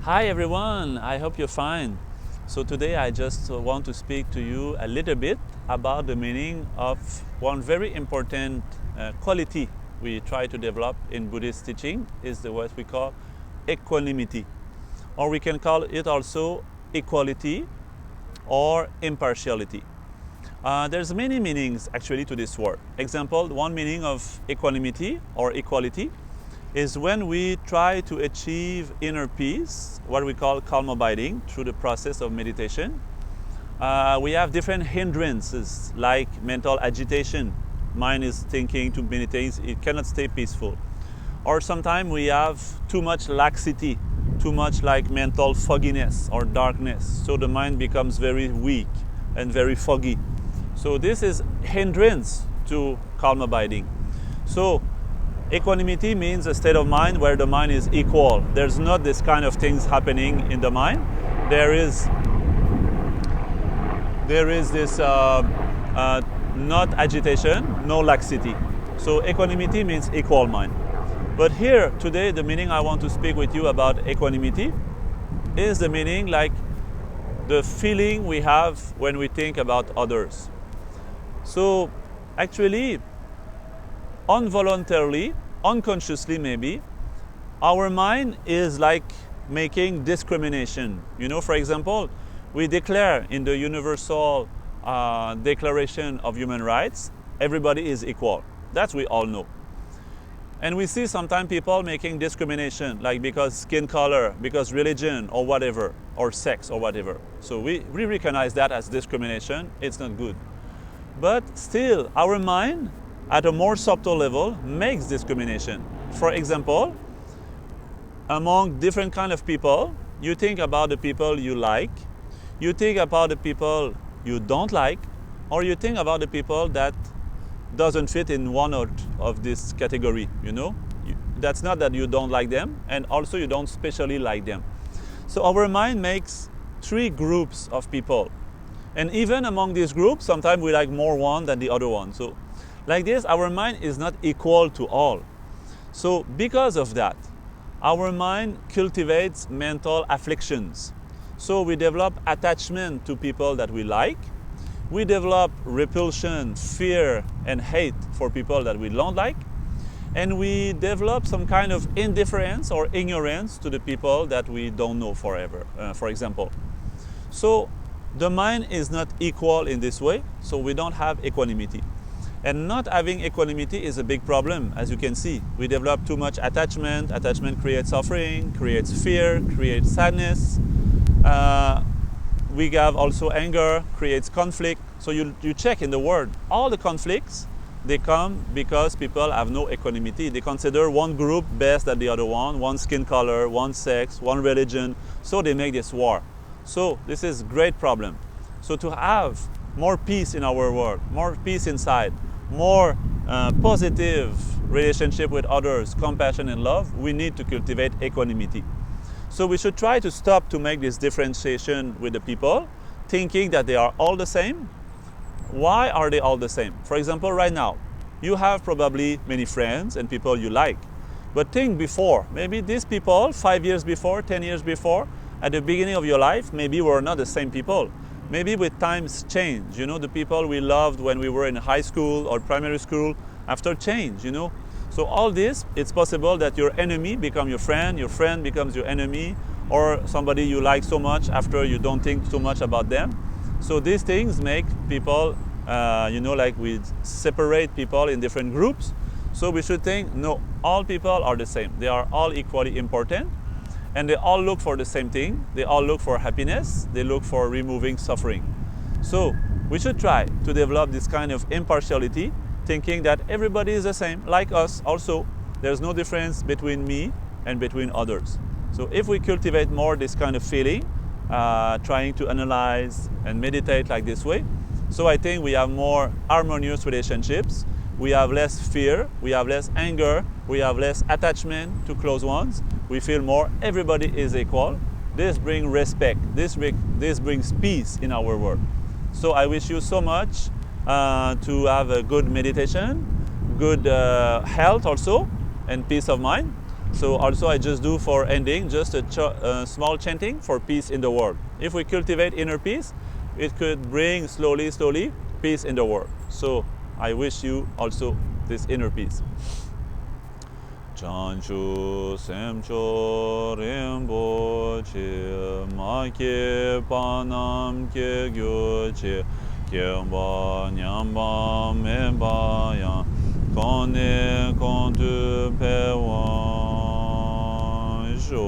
Hi everyone, I hope you're fine. So today I just want to speak to you a little bit about the meaning of one very important quality we try to develop in Buddhist teaching is what we call equanimity, or we can call it also equality or impartiality. There's many meanings actually to this word. Example, one meaning of equanimity or equality is when we try to achieve inner peace, what we call calm abiding, through the process of meditation. We have different hindrances like mental agitation. Mind is thinking to meditate, it cannot stay peaceful. Or sometimes we have too much laxity, too much like mental fogginess or darkness. So the mind becomes very weak and very foggy. So this is hindrance to calm abiding. So equanimity means a state of mind where the mind is equal. There's not this kind of things happening in the mind. There is this not agitation, no laxity. So equanimity means equal mind. But here today the meaning I want to speak with you about equanimity is the meaning like the feeling we have when we think about others. So actually, involuntarily, unconsciously maybe, our mind is like making discrimination. You know, for example, we declare in the Universal Declaration of Human Rights, everybody is equal. That's we all know. And we see sometimes people making discrimination, like because skin color, because religion or whatever, or sex or whatever. So we recognize that as discrimination. It's not good. But still, our mind at a more subtle level makes discrimination. For example, among different kind of people, you think about the people you like, you think about the people you don't like, or you think about the people that doesn't fit in one of this category, you know? That's not that you don't like them, and also you don't specially like them. So our mind makes three groups of people. And even among these groups, sometimes we like more one than the other one. So like this, our mind is not equal to all. So because of that, our mind cultivates mental afflictions. So we develop attachment to people that we like. We develop repulsion, fear, and hate for people that we don't like. And we develop some kind of indifference or ignorance to the people that we don't know forever, for example. So the mind is not equal in this way, so we don't have equanimity. And not having equanimity is a big problem, as you can see. We develop too much attachment. Attachment creates suffering, creates fear, creates sadness. We have also anger, creates conflict. So you check in the world, all the conflicts, they come because people have no equanimity. They consider one group best than the other one skin color, one sex, one religion. So they make this war. So this is a great problem. So to have more peace in our world, more peace inside, more positive relationship with others, compassion and love, we need to cultivate equanimity. So we should try to stop to make this differentiation with the people, thinking that they are all the same. Why are they all the same? For example, right now, you have probably many friends and people you like. But think before, maybe these people 5 years before, 10 years before, at the beginning of your life, maybe were not the same people. Maybe with times change, you know, the people we loved when we were in high school or primary school after change, you know. So all this, it's possible that your enemy become your friend becomes your enemy, or somebody you like so much after you don't think too much about them. So these things make people, you know, like we separate people in different groups. So we should think, no, all people are the same. They are all equally important. And they all look for the same thing. They all look for happiness. They look for removing suffering. So we should try to develop this kind of impartiality, thinking that everybody is the same, like us also. There's no difference between me and between others. So if we cultivate more this kind of feeling, trying to analyze and meditate like this way, so I think we have more harmonious relationships. We have less fear, we have less anger, we have less attachment to close ones. We feel more everybody is equal. This brings respect. This brings peace in our world. So I wish you so much to have a good meditation, good health also, and peace of mind. So also I just do for ending just a small chanting for peace in the world. If we cultivate inner peace, it could bring slowly peace in the world. So I wish you also this inner peace. Chanchu semcho rinpoche ma ke panam ke gyoche kemba nyamba memba yang kone kontu pewan jo